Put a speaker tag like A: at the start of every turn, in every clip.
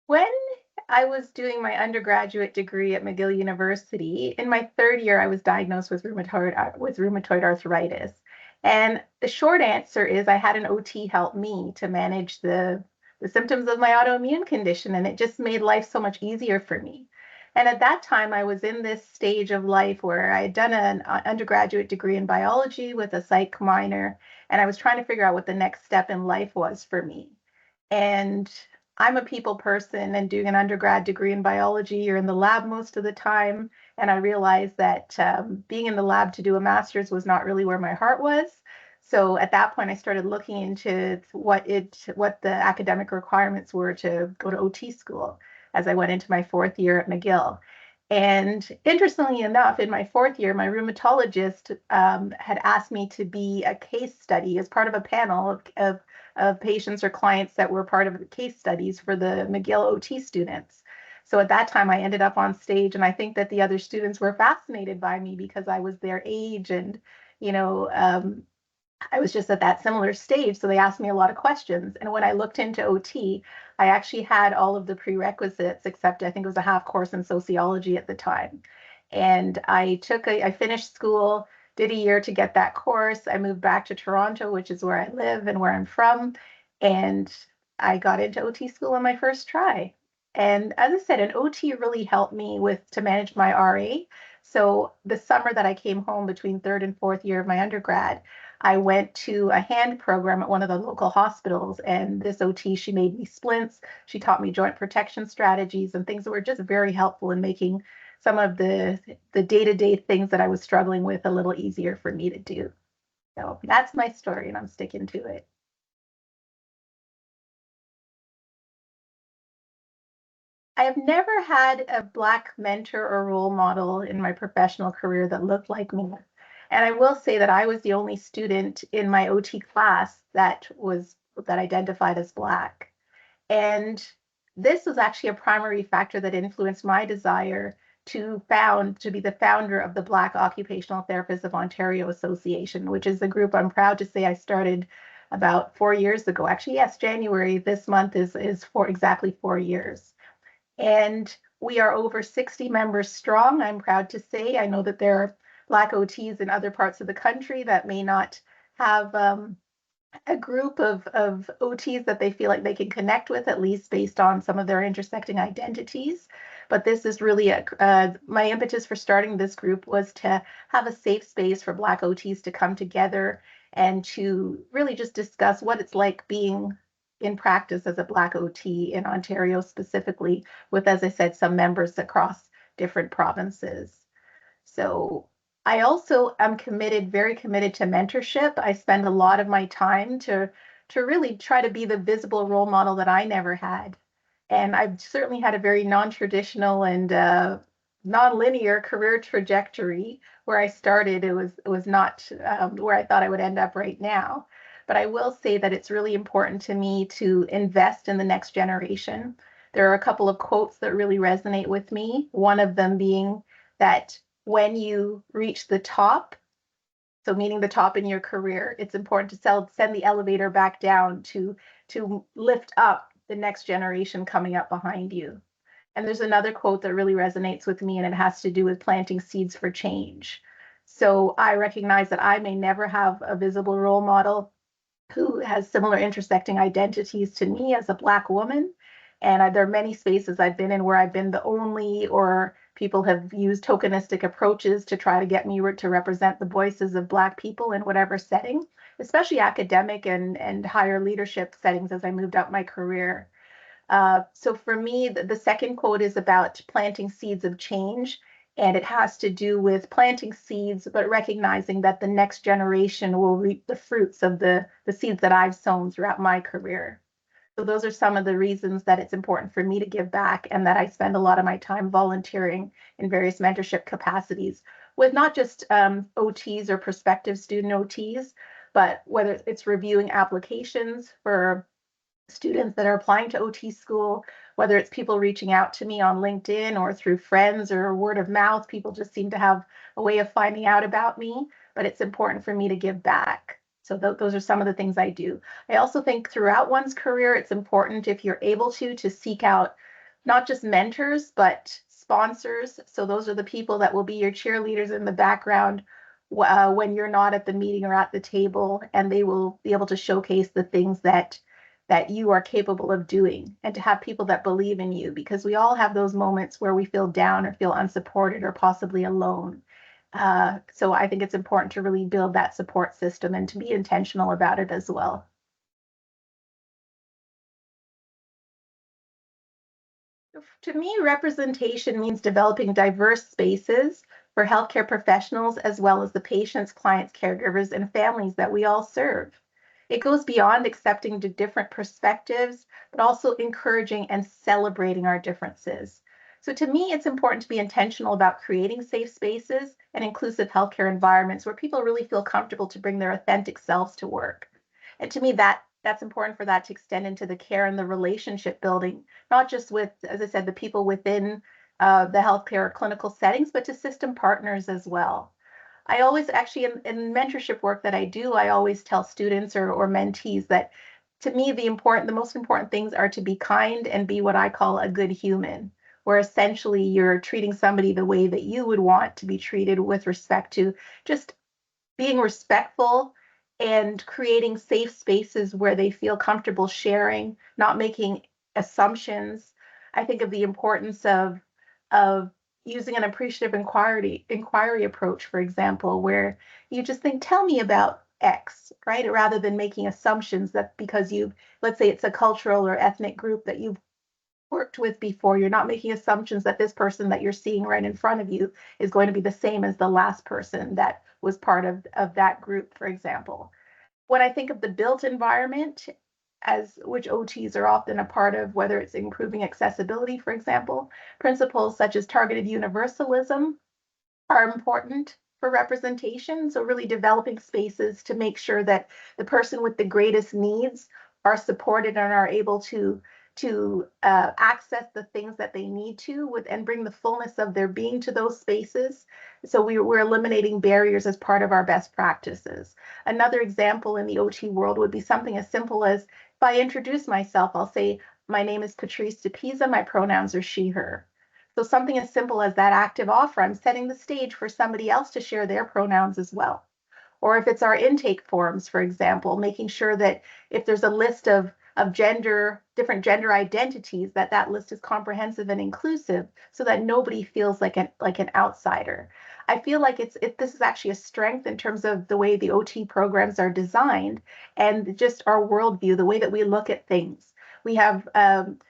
A: When I was doing my undergraduate degree at McGill University, in my third year, I was diagnosed with rheumatoid arthritis. And the short answer is I had an OT help me to manage the symptoms of my autoimmune condition, and it just made life so much easier for me. And at that time, I was in this stage of life where I had done an undergraduate degree in biology with a psych minor, and I was trying to figure out what the next step in life was for me. And I'm a people person, and doing an undergrad degree in biology, you're in the lab most of the time. And I realized that being in the lab to do a master's was not really where my heart was. So at that point, I started looking into what the academic requirements were to go to OT school as I went into my fourth year at McGill. And interestingly enough, in my fourth year, my rheumatologist had asked me to be a case study as part of a panel of patients or clients that were part of the case studies for the McGill OT students. So at that time, I ended up on stage, and I think that the other students were fascinated by me because I was their age, and you know, I was just at that similar stage. So they asked me a lot of questions. And when I looked into OT, I actually had all of the prerequisites, except I think it was a half course in sociology at the time. And I finished school, did a year to get that course. I moved back to Toronto, which is where I live and where I'm from. And I got into OT school on my first try. And as I said, an OT really helped me with to manage my RA. So the summer that I came home between third and fourth year of my undergrad, I went to a hand program at one of the local hospitals, and this OT, she made me splints. She taught me joint protection strategies and things that were just very helpful in making some of the day-to-day things that I was struggling with a little easier for me to do. So that's my story, and I'm sticking to it. I have never had a Black mentor or role model in my professional career that looked like me. And I will say that I was the only student in my OT class that identified as Black. And this was actually a primary factor that influenced my desire to be the founder of the Black Occupational Therapists of Ontario Association, which is a group I'm proud to say I started about 4 years ago. Actually, yes, January this month is for exactly 4 years. And we are over 60 members strong. I'm proud to say. I know that there are Black OTs in other parts of the country that may not have a group of OTs that they feel like they can connect with, at least based on some of their intersecting identities. But this is really my impetus for starting this group was to have a safe space for Black OTs to come together and to really just discuss what it's like being in practice as a Black OT in Ontario specifically, with, as I said, some members across different provinces. So I also am very committed to mentorship. I spend a lot of my time to really try to be the visible role model that I never had. And I've certainly had a very non-traditional and non-linear career trajectory. Where I started, it was not where I thought I would end up right now. But I will say that it's really important to me to invest in the next generation. There are a couple of quotes that really resonate with me. One of them being that when you reach the top, so meaning the top in your career, it's important to send the elevator back down to lift up the next generation coming up behind you. And there's another quote that really resonates with me, and it has to do with planting seeds for change. So I recognize that I may never have a visible role model who has similar intersecting identities to me as a Black woman. And there are many spaces I've been in where I've been the only, or people have used tokenistic approaches to try to get me to represent the voices of Black people in whatever setting, especially academic and higher leadership settings as I moved up my career. So for me, the second quote is about planting seeds of change. And it has to do with planting seeds, but recognizing that the next generation will reap the fruits of the seeds that I've sown throughout my career. So those are some of the reasons that it's important for me to give back, and that I spend a lot of my time volunteering in various mentorship capacities with not just OTs or prospective student OTs, but whether it's reviewing applications for students that are applying to OT school, whether it's people reaching out to me on LinkedIn or through friends or word of mouth. People just seem to have a way of finding out about me, but it's important for me to give back. So those are some of the things I do. I also think throughout one's career, it's important, if you're able to seek out not just mentors, but sponsors. So those are the people that will be your cheerleaders in the background when you're not at the meeting or at the table, and they will be able to showcase the things that you are capable of doing, and to have people that believe in you, because we all have those moments where we feel down or feel unsupported or possibly alone. So I think it's important to really build that support system and to be intentional about it as well. To me, representation means developing diverse spaces for healthcare professionals as well as the patients, clients, caregivers, and families that we all serve. It goes beyond accepting the different perspectives, but also encouraging and celebrating our differences. So, to me, it's important to be intentional about creating safe spaces and inclusive healthcare environments where people really feel comfortable to bring their authentic selves to work. And to me, that's important for that to extend into the care and the relationship building, not just with, as I said, the people within the healthcare or clinical settings, but to system partners as well. I always actually, in mentorship work that I do, I always tell students or mentees that to me, the most important things are to be kind and be what I call a good human, where essentially you're treating somebody the way that you would want to be treated with respect to just being respectful and creating safe spaces where they feel comfortable sharing, not making assumptions. I think of the importance of using an appreciative inquiry approach, for example, where you just think, tell me about X, right? Rather than making assumptions that because you've, let's say it's a cultural or ethnic group that you've worked with before, you're not making assumptions that this person that you're seeing right in front of you is going to be the same as the last person that was part of that group, for example. When I think of the built environment, as which OTs are often a part of, whether it's improving accessibility, for example, principles such as targeted universalism are important for representation. So, really developing spaces to make sure that the person with the greatest needs are supported and are able to access the things that they need to with and bring the fullness of their being to those spaces. So we're eliminating barriers as part of our best practices. Another example in the OT world would be something as simple as if I introduce myself, I'll say, my name is Patrice de Peiza, my pronouns are she, her. So something as simple as that active offer, I'm setting the stage for somebody else to share their pronouns as well. Or if it's our intake forms, for example, making sure that if there's a list of different gender identities, that list is comprehensive and inclusive so that nobody feels like an outsider. I feel like this is actually a strength in terms of the way the OT programs are designed and just our worldview, the way that we look at things. We have,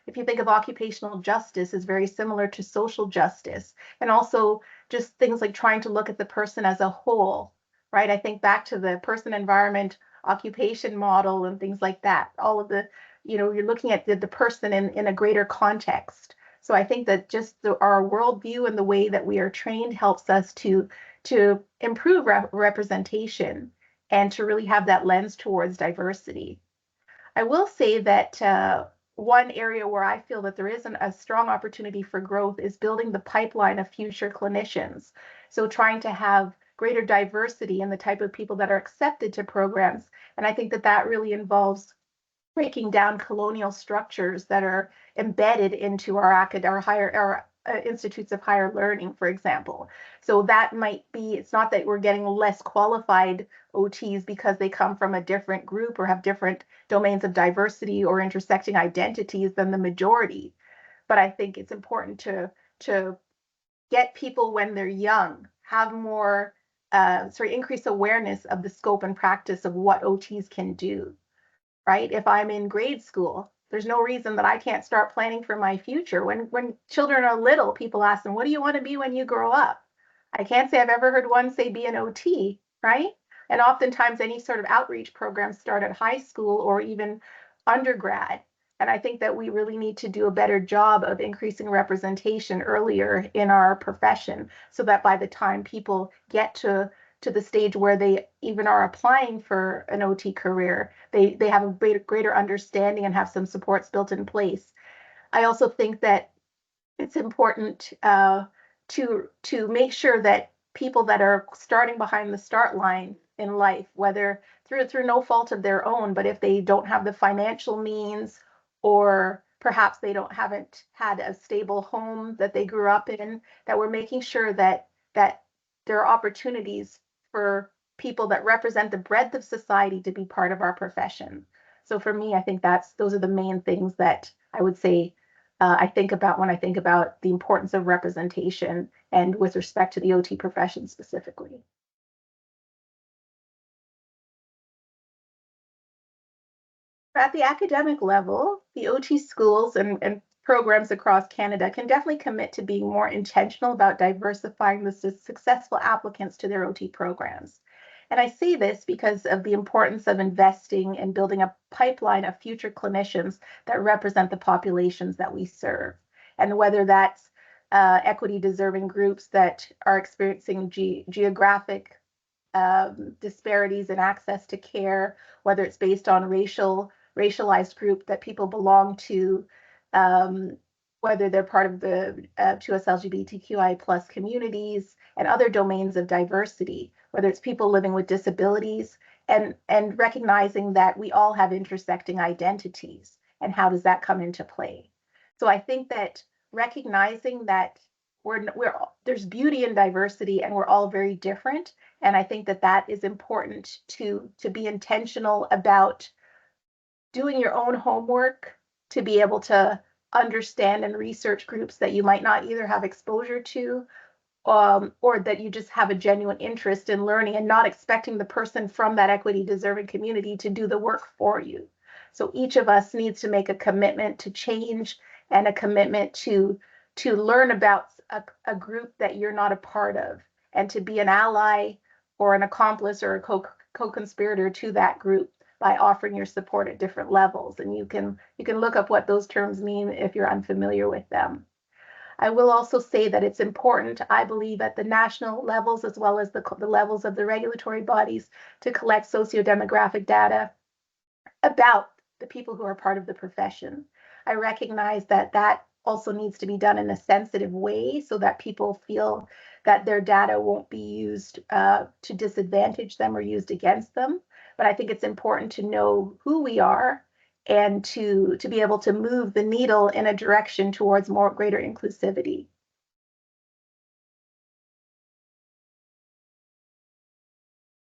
A: if you think of occupational justice, is very similar to social justice, and also just things like trying to look at the person as a whole, right? I think back to the person environment occupation model and things like that. All of the, you're looking at the person in a greater context. So I think that just our worldview and the way that we are trained helps us to improve representation and to really have that lens towards diversity. I will say that one area where I feel that there isn't a strong opportunity for growth is building the pipeline of future clinicians. So trying to have greater diversity in the type of people that are accepted to programs. And I think that really involves breaking down colonial structures that are embedded into our institutes of higher learning, for example. So that might be, it's not that we're getting less qualified OTs because they come from a different group or have different domains of diversity or intersecting identities than the majority. But I think it's important to get people when they're young, have more, increase awareness of the scope and practice of what OTs can do, right? If I'm in grade school, there's no reason that I can't start planning for my future. When children are little, people ask them, what do you want to be when you grow up? I can't say I've ever heard one say be an OT, right? And oftentimes any sort of outreach programs start at high school or even undergrad. And I think that we really need to do a better job of increasing representation earlier in our profession so that by the time people get to the stage where they even are applying for an OT career, they have a greater understanding and have some supports built in place. I also think that it's important to make sure that people that are starting behind the start line in life, whether through no fault of their own, but if they don't have the financial means or perhaps they haven't had a stable home that they grew up in, that we're making sure that there are opportunities for people that represent the breadth of society to be part of our profession. So for me, I think those are the main things that I would say I think about when I think about the importance of representation and with respect to the OT profession specifically. At the academic level, the OT schools and programs across Canada can definitely commit to being more intentional about diversifying the successful applicants to their OT programs. And I say this because of the importance of investing and building a pipeline of future clinicians that represent the populations that we serve. And whether that's equity deserving groups that are experiencing geographic disparities in access to care, whether it's based on racialized group that people belong to, um, whether they're part of the 2S LGBTQI plus communities and other domains of diversity, whether it's people living with disabilities, and recognizing that we all have intersecting identities, and how does that come into play. So I think that recognizing that there's beauty in diversity and we're all very different, and I think that that is important to be intentional about doing your own homework to be able to understand and research groups that you might not either have exposure to, or that you just have a genuine interest in learning, and not expecting the person from that equity deserving community to do the work for you. So each of us needs to make a commitment to change, and a commitment to learn about a group that you're not a part of, and to be an ally or an accomplice or a co-conspirator to that group by offering your support at different levels. And you can look up what those terms mean if you're unfamiliar with them. I will also say that it's important, I believe, at the national levels as well as the levels of the regulatory bodies, to collect socio-demographic data about the people who are part of the profession. I recognize that that also needs to be done in a sensitive way so that people feel that their data won't be used to disadvantage them or used against them. But I think it's important to know who we are, and to be able to move the needle in a direction towards more greater inclusivity.